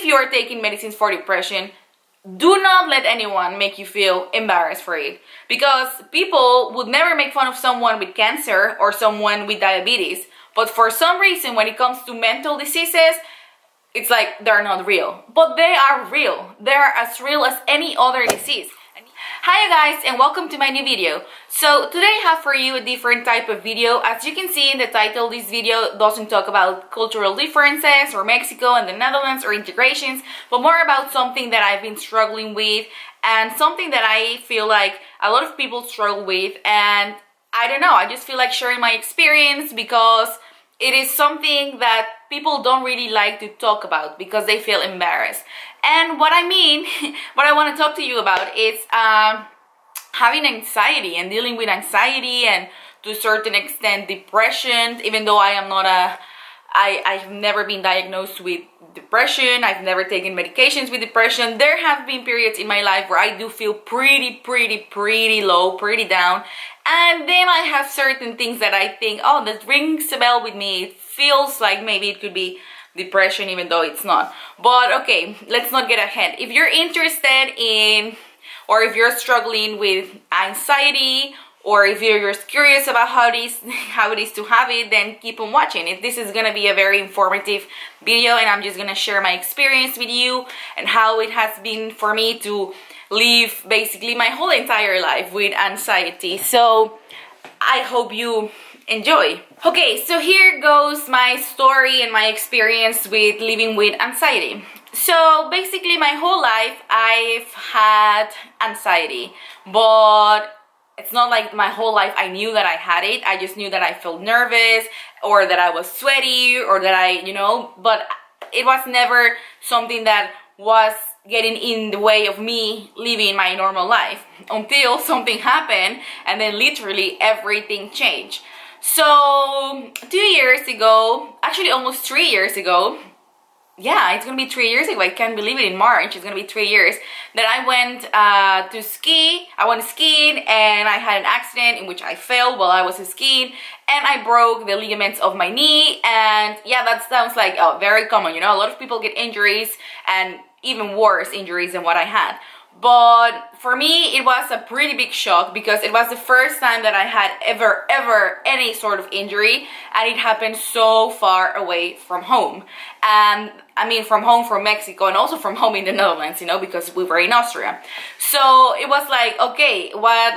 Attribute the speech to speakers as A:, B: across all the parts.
A: you are taking medicines for depression, do not let anyone make you feel embarrassed for it, because people would never make fun of someone with cancer or someone with diabetes, but for some reason when it comes to mental diseases, it's like they're not real. But they are real. They're as real as any other disease. Hi you guys, and welcome to my new video. So today I have for you a different type of video. As you can see in the title, this video doesn't talk about cultural differences or Mexico and the Netherlands or integrations, but more about something that I've been struggling with and something that I feel like a lot of people struggle with. And I don't know, I just feel like sharing my experience because it is something that people don't really like to talk about because they feel embarrassed. And what I mean, what I want to talk to you about is having anxiety and dealing with anxiety and to a certain extent depression, even though I am not I've never been diagnosed with depression. I've never taken medications with depression. There have been periods in my life where I do feel pretty low, pretty down. And then I have certain things that I think, oh, that rings a bell with me. It feels like maybe it could be depression, even though it's not. But okay, let's not get ahead. If you're interested in, or if you're struggling with anxiety, or if you're just curious about how it is to have it, then keep on watching. This is gonna be a very informative video, and I'm just gonna share my experience with you and how it has been for me to live basically my whole entire life with anxiety. So I hope you enjoy. Okay, so here goes my story and my experience with living with anxiety. So basically my whole life I've had anxiety, but it's not like my whole life I knew that I had it. I just knew that I felt nervous or that I was sweaty or that I, you know, but it was never something that was getting in the way of me living my normal life until something happened, and then literally everything changed. So 2 years ago, actually almost 3 years ago, yeah, it's gonna be 3 years ago. I can't believe it. In March, it's gonna be 3 years that I went to ski. I went skiing and I had an accident in which I fell while I was skiing and I broke the ligaments of my knee. And yeah, that sounds like very common. You know, a lot of people get injuries and even worse injuries than what I had. But for me, it was a pretty big shock because it was the first time that I had ever any sort of injury, and it happened so far away from home. And I mean from home, from Mexico, and also from home in the Netherlands, you know, because we were in Austria. So it was like, okay, what,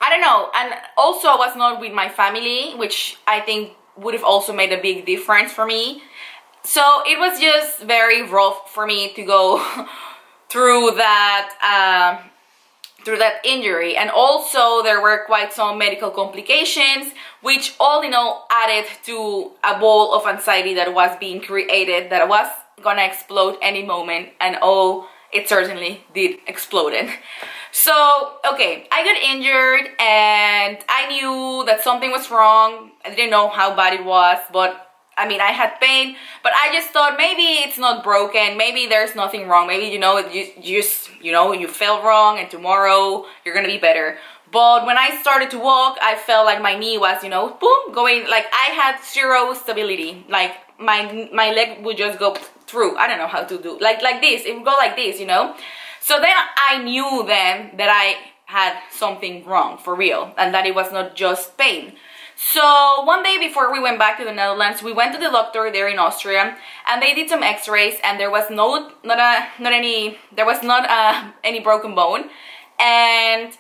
A: I don't know. And also I was not with my family, which I think would have also made a big difference for me. So it was just very rough for me to go through that injury. And also there were quite some medical complications, which all in all added to a ball of anxiety that was being created, that was gonna explode any moment. And oh, it certainly did explode. So okay, I got injured and I knew that something was wrong. I didn't know how bad it was, but I mean, I had pain, but I just thought maybe it's not broken, maybe there's nothing wrong, maybe, you know, you fell wrong and tomorrow you're gonna be better. But when I started to walk, I felt like my knee was, you know, boom, going, like I had zero stability, like my leg would just go through. I don't know how to do, like this, it would go like this, you know. So then I knew then that I had something wrong for real, and that it was not just pain. So one day before we went back to the Netherlands, we went to the doctor there in Austria, and they did some x-rays, and there was not any broken bone. And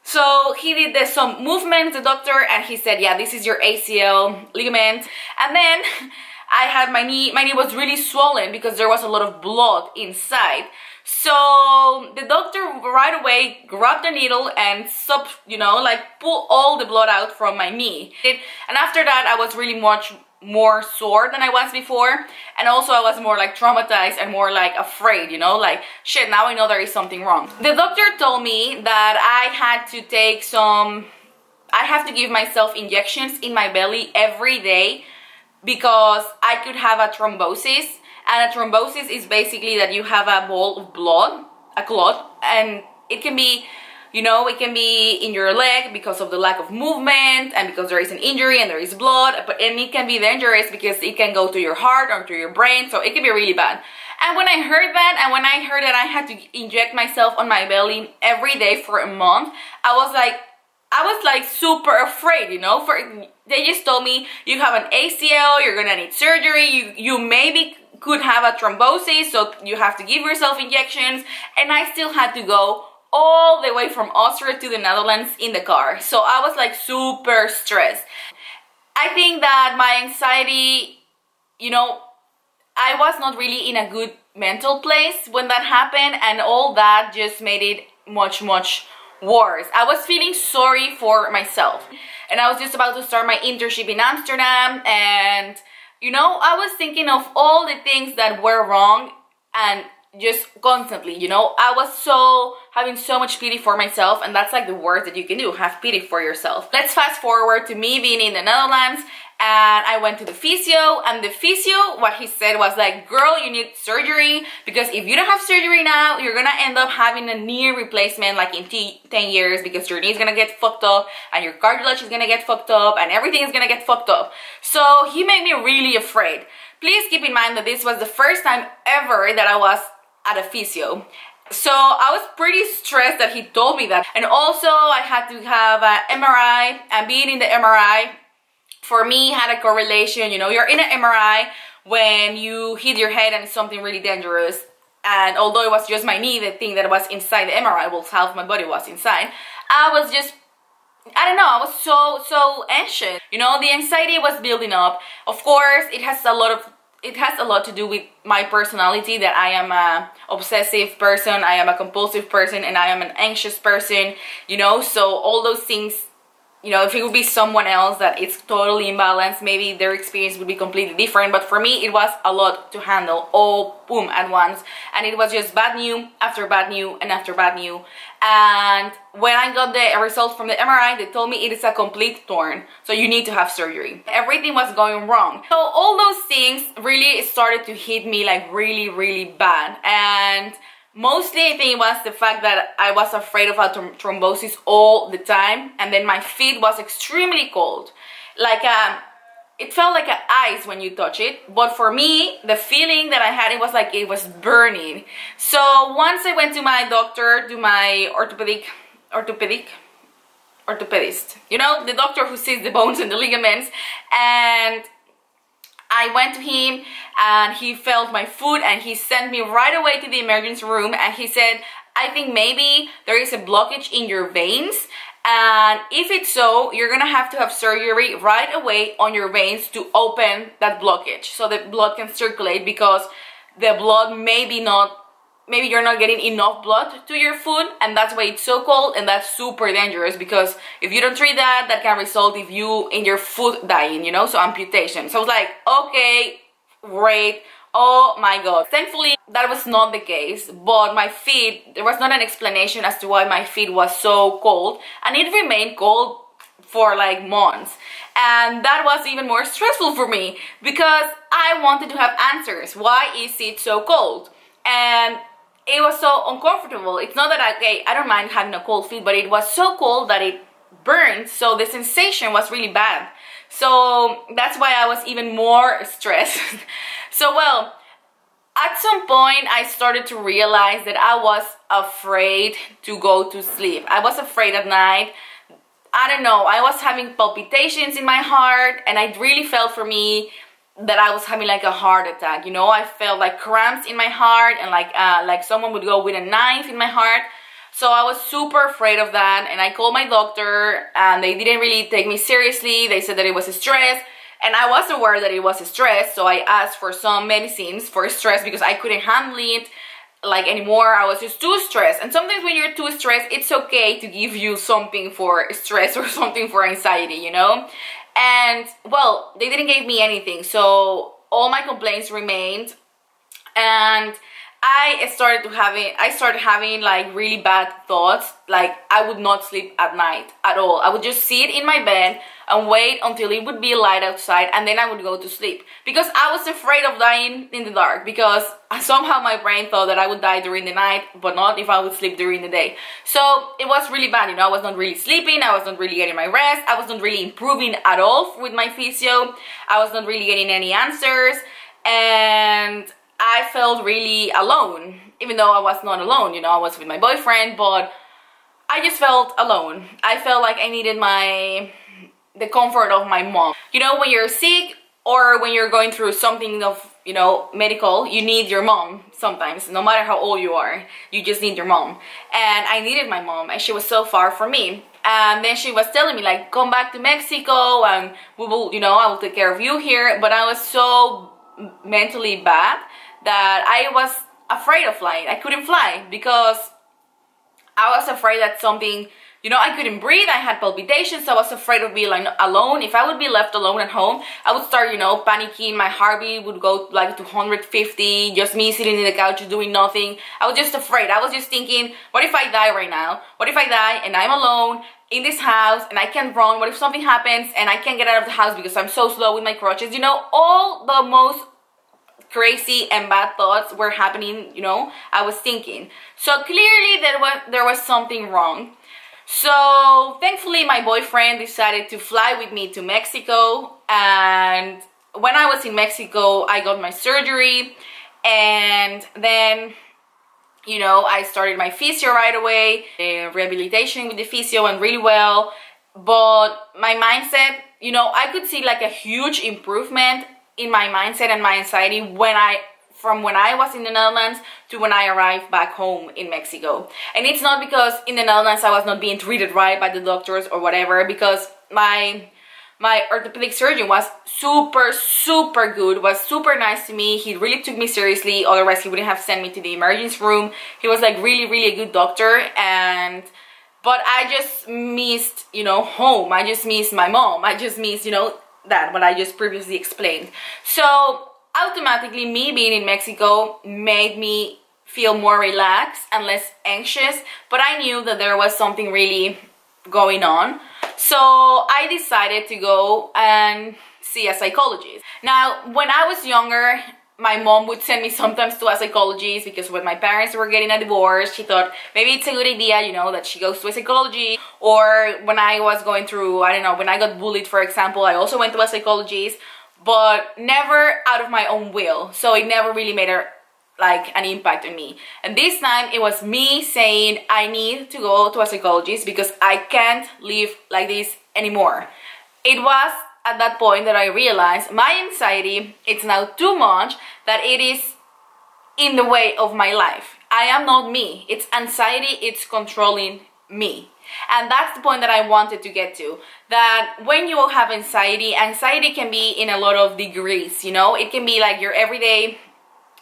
A: so he did some movements, the doctor, and he said, yeah, this is your ACL ligament. And then I had my knee was really swollen because there was a lot of blood inside. So the doctor right away grabbed the needle and stopped, you know, like pull all the blood out from my knee. And after that, I was really much more sore than I was before. And also I was more like traumatized and more like afraid, you know, like shit, now I know there is something wrong. The doctor told me that I had to take I have to give myself injections in my belly every day because I could have a thrombosis. And a thrombosis is basically that you have a ball of blood, a clot, and it can be, you know, it can be in your leg because of the lack of movement and because there is an injury and there is blood, and it can be dangerous because it can go to your heart or to your brain, so it can be really bad. And when I heard that, and when I heard that I had to inject myself on my belly every day for a month, I was like super afraid, you know. They just told me you have an ACL, you're gonna need surgery, you maybe could have a thrombosis, so you have to give yourself injections, and I still had to go all the way from Austria to the Netherlands in the car. So I was like super stressed. I think that my anxiety, you know, I was not really in a good mental place when that happened, and all that just made it much worse. I was feeling sorry for myself, and I was just about to start my internship in Amsterdam, and you know, I was thinking of all the things that were wrong, and just constantly, you know, I was having so much pity for myself, and that's like the worst that you can do, have pity for yourself. Let's fast forward to me being in the Netherlands, and I went to the physio, and the physio, what he said was like, girl, you need surgery, because if you don't have surgery now, you're gonna end up having a knee replacement like in 10 years, because your knee is gonna get fucked up, and your cartilage is gonna get fucked up, and everything is gonna get fucked up. So he made me really afraid. Please keep in mind that this was the first time ever that I was at a physio. So I was pretty stressed that he told me that. And also I had to have an MRI, and being in the MRI for me had a correlation. You know, you're in an MRI when you hit your head and it's something really dangerous. And although it was just my knee, the thing that was inside the MRI, well, half my body was inside, I was just, I don't know, I was so anxious. You know, the anxiety was building up. Of course, it has a lot to do with my personality, that I am a obsessive person, I am a compulsive person, and I am an anxious person, you know. So all those things, you know, if it would be someone else that it's totally imbalanced, maybe their experience would be completely different. But for me, it was a lot to handle, all boom at once. And it was just bad news after bad news and after bad news. And when I got the results from the MRI, they told me it is a complete torn, so you need to have surgery. Everything was going wrong. So all those things really started to hit me like really bad. And mostly I think it was the fact that I was afraid of a thrombosis all the time, and then my feet was extremely cold. Like it felt like an ice when you touch it, but for me, the feeling that I had, it was like it was burning. So once I went to my doctor, to my orthopedist, you know, the doctor who sees the bones and the ligaments, and I went to him, and he felt my foot, and he sent me right away to the emergency room, and he said, I think maybe there is a blockage in your veins, and if it's so, you're gonna have to have surgery right away on your veins to open that blockage, so the blood can circulate, because the blood maybe you're not getting enough blood to your foot, and that's why it's so cold, and that's super dangerous, because if you don't treat that, that can result in your foot dying, you know, so amputation. So I was like, okay, great, oh my god. Thankfully, that was not the case, but my feet, there was not an explanation as to why my feet was so cold, and it remained cold for like months. And that was even more stressful for me, because I wanted to have answers. Why is it so cold? And it was so uncomfortable. It's not that I don't mind having a cold feet, but it was so cold that it burned, so the sensation was really bad. So that's why I was even more stressed. So well, at some point I started to realize that I was afraid to go to sleep. I was afraid at night. I don't know, I was having palpitations in my heart, and I really felt for me that I was having like a heart attack, you know. I felt like cramps in my heart, and like someone would go with a knife in my heart. So I was super afraid of that, and I called my doctor, and they didn't really take me seriously. They said that it was stress, and I was aware that it was stress, so I asked for some medicines for stress, because I couldn't handle it like anymore. I was just too stressed, and sometimes when you're too stressed, it's okay to give you something for stress or something for anxiety, you know. And well, they didn't give me anything, so all my complaints remained, and I started having like really bad thoughts. Like I would not sleep at night at all. I would just sit in my bed and wait until it would be light outside, and then I would go to sleep, because I was afraid of dying in the dark, because somehow my brain thought that I would die during the night, but not if I would sleep during the day. So it was really bad, you know. I was not really sleeping, I was not really getting my rest, I was not really improving at all with my physio, I was not really getting any answers, and I felt really alone, even though I was not alone, you know, I was with my boyfriend, but I just felt alone. I felt like I needed the comfort of my mom. You know, when you're sick or when you're going through something of, you know, medical, you need your mom sometimes. No matter how old you are, you just need your mom. And I needed my mom, and she was so far from me. And then she was telling me, like, come back to Mexico and we will, you know, I will take care of you here. But I was so mentally bad that I was afraid of flying. I couldn't fly because I was afraid that something, you know, I couldn't breathe. I had palpitations. So I was afraid of being like alone. If I would be left alone at home, I would start, you know, panicking. My heartbeat would go like to 150, just me sitting in the couch doing nothing. I was just afraid. I was just thinking, what if I die right now? What if I die and I'm alone in this house and I can't run? What if something happens and I can't get out of the house because I'm so slow with my crutches? You know, all the most crazy and bad thoughts were happening, you know, I was thinking. So clearly there was something wrong. So thankfully my boyfriend decided to fly with me to Mexico, and when I was in Mexico I got my surgery, and then, you know, I started my physio right away. The rehabilitation with the physio went really well, but my mindset, you know, I could see like a huge improvement in my mindset and my anxiety from when I was in the Netherlands to when I arrived back home in Mexico. And it's not because in the Netherlands I was not being treated right by the doctors or whatever, because my orthopedic surgeon was super good, was super nice to me. He really took me seriously, otherwise he wouldn't have sent me to the emergency room. He was like really a good doctor. But I just missed, you know, home. I just missed my mom. I just missed, you know, that what I just previously explained. So automatically me being in Mexico made me feel more relaxed and less anxious, but I knew that there was something really going on. So I decided to go and see a psychologist. Now, when I was younger, my mom would send me sometimes to a psychologist because when my parents were getting a divorce, she thought maybe it's a good idea, you know, that she goes to a psychologist. Or when I was going through, I don't know, when I got bullied, for example, I also went to a psychologist, but never out of my own will. So it never really made an impact on me. And this time it was me saying I need to go to a psychologist because I can't live like this anymore. It was at that point that I realized my anxiety, it's now too much, that it is in the way of my life. I am not me. It's anxiety, it's controlling me. And that's the point that I wanted to get to. That when you have anxiety, anxiety can be in a lot of degrees, you know. It can be like your everyday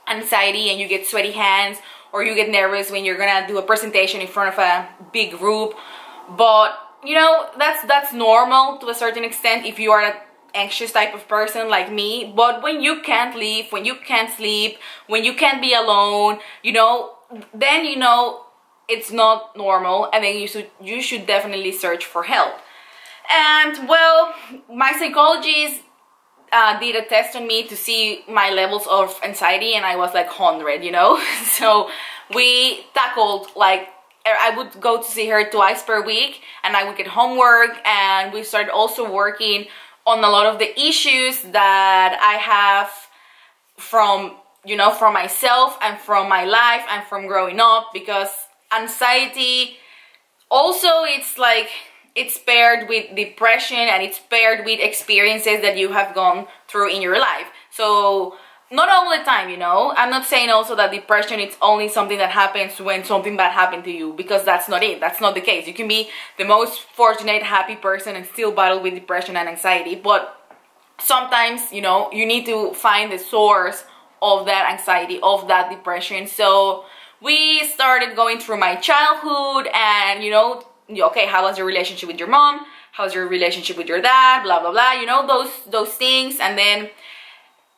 A: anxiety and you get sweaty hands, or you get nervous when you're gonna do a presentation in front of a big group. But you know, that's normal to a certain extent if you are an anxious type of person like me. But when you can't leave, when you can't sleep, when you can't be alone, you know, then you know it's not normal, and then you should definitely search for help. And well, my psychologist did a test on me to see my levels of anxiety, and I was like 100, you know. So we tackled, like, I would go to see her twice per week, and I would get homework, and we started also working on a lot of the issues that I have from, you know, from myself and from my life and from growing up, because anxiety also, it's like, it's paired with depression, and it's paired with experiences that you have gone through in your life. So not all the time, you know. I'm not saying also that depression is only something that happens when something bad happened to you, because that's not it. That's not the case. You can be the most fortunate, happy person and still battle with depression and anxiety. But sometimes, you know, you need to find the source of that anxiety, of that depression. So we started going through my childhood and, you know, okay, how was your relationship with your mom? How's your relationship with your dad? Blah, blah, blah. You know, those things. And then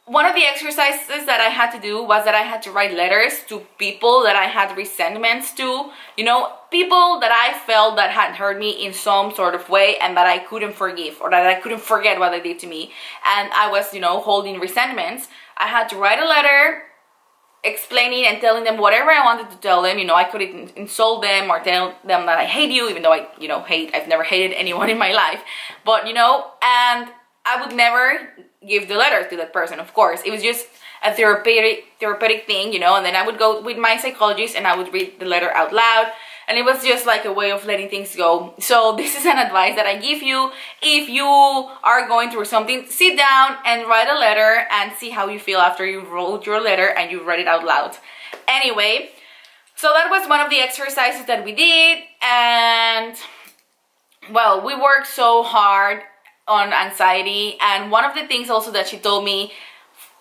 A: one of the exercises that I had to do was that I had to write letters to people that I had resentments to, you know, people that I felt that had hurt me in some sort of way and that I couldn't forgive, or that I couldn't forget what they did to me. And I was, you know, holding resentments. I had to write a letter explaining and telling them whatever I wanted to tell them. You know, I could insult them or tell them that I hate you, even though I've never hated anyone in my life. But, you know, and I would never give the letter to that person, of course. It was just a therapeutic thing, you know, and then I would go with my psychologist and I would read the letter out loud, and it was just like a way of letting things go. So this is an advice that I give you. If you are going through something, sit down and write a letter and see how you feel after you wrote your letter and you read it out loud. Anyway, so that was one of the exercises that we did, and well, we worked so hard on anxiety. And one of the things also that she told me,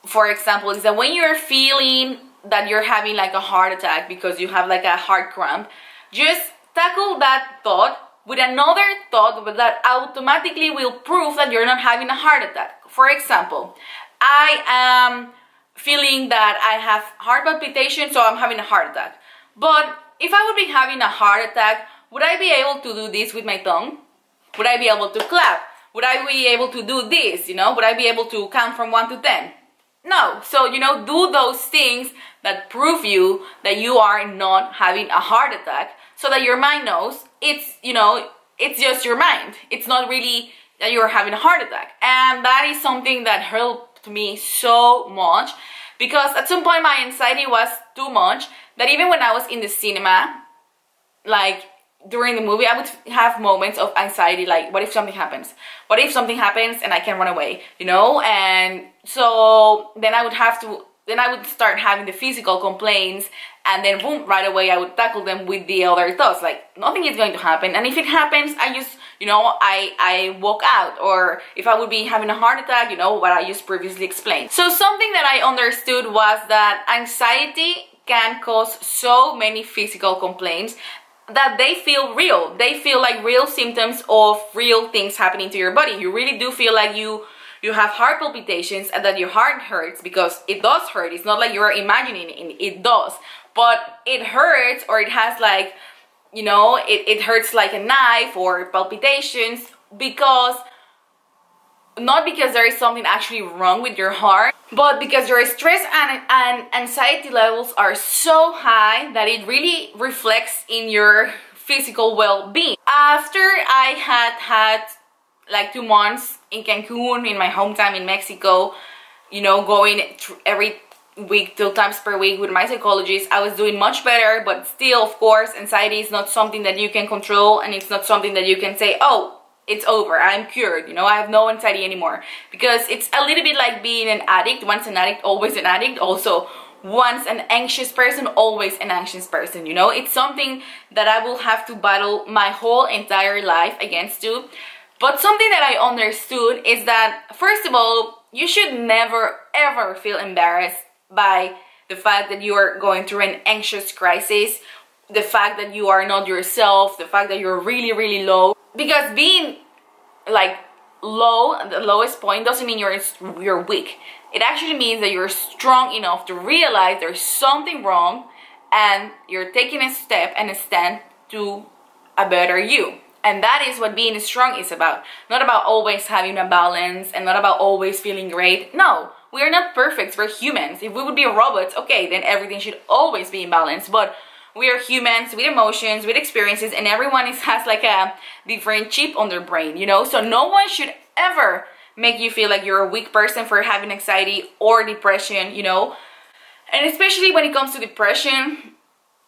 A: for example, is that when you're feeling that you're having like a heart attack because you have like a heart cramp, just tackle that thought with another thought that automatically will prove that you're not having a heart attack. For example, I am feeling that I have heart palpitation, so I'm having a heart attack. But if I would be having a heart attack, would I be able to do this with my tongue? Would I be able to clap? Would I be able to do this, you know? Would I be able to count from 1 to 10? No. So, you know, do those things that prove you that you are not having a heart attack, so that your mind knows it's, you know, it's just your mind. It's not really that you're having a heart attack. And that is something that helped me so much, because at some point my anxiety was too much that even when I was in the cinema, like during the movie, I would have moments of anxiety, like what if something happens? What if something happens and I can run away, you know? And so then I would start having the physical complaints, and then boom, right away I would tackle them with the other thoughts, like nothing is going to happen, and if it happens, I just, you know, I walk out. Or if I would be having a heart attack, you know, what I just previously explained. So something that I understood was that anxiety can cause so many physical complaints that they feel real. They feel like real symptoms of real things happening to your body. You really do feel like you have heart palpitations and that your heart hurts, because it does hurt. It's not like you're imagining it, it does. But it hurts, or it has like, you know, it hurts like a knife, or palpitations, because not because there is something actually wrong with your heart, but because your stress and anxiety levels are so high that it really reflects in your physical well-being. After I had like 2 months in Cancun, in my hometown in Mexico, you know, going every week, 2 times per week with my psychologist, I was doing much better. But still, of course, anxiety is not something that you can control, and it's not something that you can say, oh, it's over, I'm cured, you know, I have no anxiety anymore. Because it's a little bit like being an addict. Once an addict, always an addict. Also, once an anxious person, always an anxious person, you know. It's something that I will have to battle my whole entire life against too. But something that I understood is that, first of all, you should never ever feel embarrassed by the fact that you are going through an anxious crisis, the fact that you are not yourself, the fact that you're really, really low. Because being like low, at the lowest point, doesn't mean you're weak. It actually means that you're strong enough to realize there's something wrong, and you're taking a step and a stand to a better you. And that is what being strong is about. Not about always having a balance, and not about always feeling great. No, we are not perfect, we're humans. If we would be robots, okay, then everything should always be in balance. But we are humans with emotions, with experiences, and everyone has like a different chip on their brain, you know? So no one should ever make you feel like you're a weak person for having anxiety or depression, you know? And especially when it comes to depression,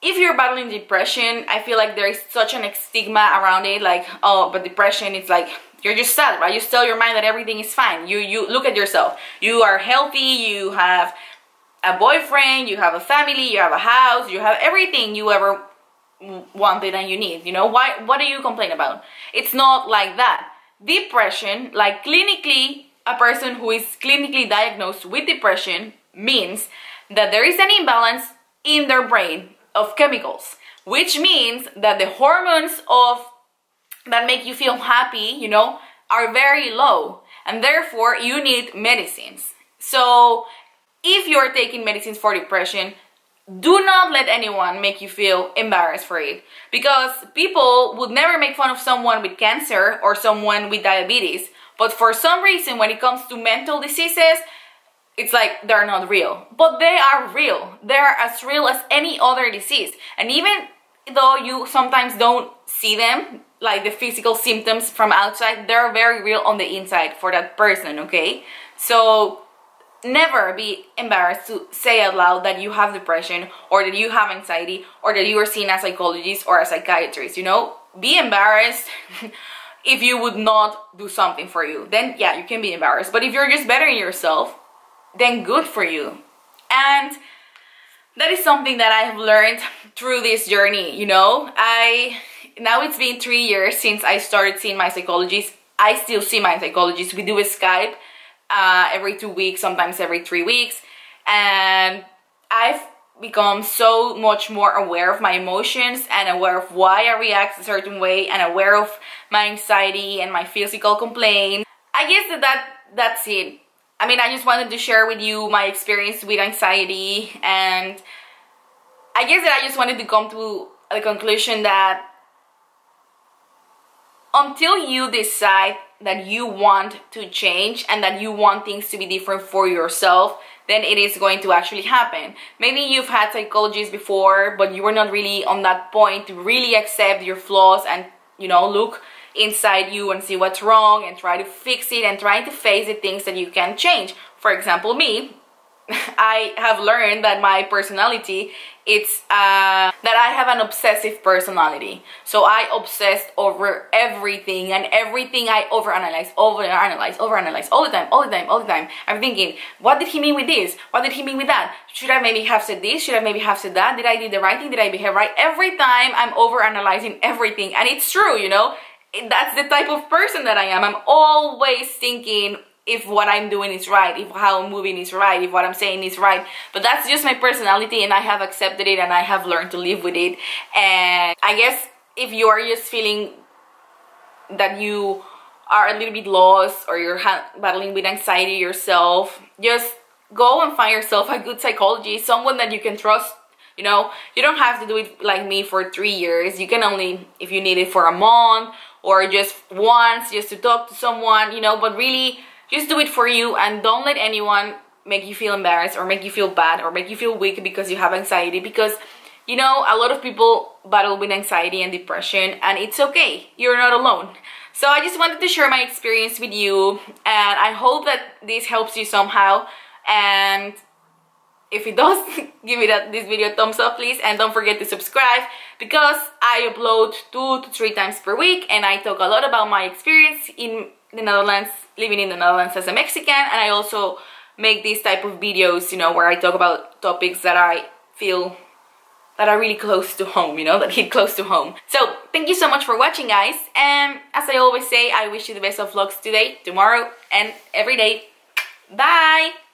A: if you're battling depression, I feel like there is such a stigma around it, like, oh, but depression, it's like, you're just sad, right? You tell your mind that everything is fine. You look at yourself. You are healthy, you have a boyfriend, you have a family, you have a house, you have everything you ever wanted and you need, you know? What do you complain about? It's not like that. Depression, like clinically, a person who is clinically diagnosed with depression means that there is an imbalance in their brain of chemicals, which means that the hormones that make you feel happy, you know, are very low, and therefore you need medicines. So if you're taking medicines for depression, do not let anyone make you feel embarrassed for it, because people would never make fun of someone with cancer or someone with diabetes, but for some reason when it comes to mental diseases, it's like they're not real. But they are real. They're as real as any other disease. And even though you sometimes don't see them, like the physical symptoms from outside, they're very real on the inside for that person, okay? So never be embarrassed to say out loud that you have depression, or that you have anxiety, or that you are seen as a psychologist or a psychiatrist, you know? Be embarrassed if you would not do something for you. Then yeah, you can be embarrassed. But if you're just bettering yourself, then good for you. And that is something that I have learned through this journey, you know? Now it's been 3 years since I started seeing my psychologist. I still see my psychologist. We do a Skype every 2 weeks, sometimes every 3 weeks. And I've become so much more aware of my emotions and aware of why I react a certain way, and aware of my anxiety and my physical complaints. I guess that's it. I mean, I just wanted to share with you my experience with anxiety, and I guess that I just wanted to come to the conclusion that until you decide that you want to change and that you want things to be different for yourself, then it is going to actually happen. Maybe you've had psychologists before, but you were not really on that point to really accept your flaws and, you know, look inside you and see what's wrong and try to fix it and try to face the things that you can change. For example, me, I have learned that my personality, it's that I have an obsessive personality. So I obsess over everything, and everything I overanalyze all the time. I'm thinking, what did he mean with this? What did he mean with that? Should I maybe have said this? Should I maybe have said that? Did I do the right thing? Did I behave right? Every time I'm overanalyzing everything, and it's true, you know? That's the type of person that I am. I'm always thinking if what I'm doing is right, if how I'm moving is right, if what I'm saying is right. But that's just my personality, and I have accepted it, and I have learned to live with it. And I guess if you are just feeling that you are a little bit lost, or you're battling with anxiety yourself, just go and find yourself a good psychologist, someone that you can trust. You know, you don't have to do it like me for 3 years. You can only, if you need it, for a month, or just once, just to talk to someone, you know. But really, just do it for you, and don't let anyone make you feel embarrassed, or make you feel bad, or make you feel weak because you have anxiety. Because, you know, a lot of people battle with anxiety and depression, and it's okay. You're not alone. So I just wanted to share my experience with you, and I hope that this helps you somehow. And if it does, give this video a thumbs up, please. And don't forget to subscribe, because I upload 2 to 3 times per week, and I talk a lot about my experience in the Netherlands, living in the Netherlands as a Mexican. And I also make these type of videos, you know, where I talk about topics that I feel that are really close to home, you know, that hit close to home. So thank you so much for watching, guys. And as I always say, I wish you the best of luck today, tomorrow, and every day. Bye!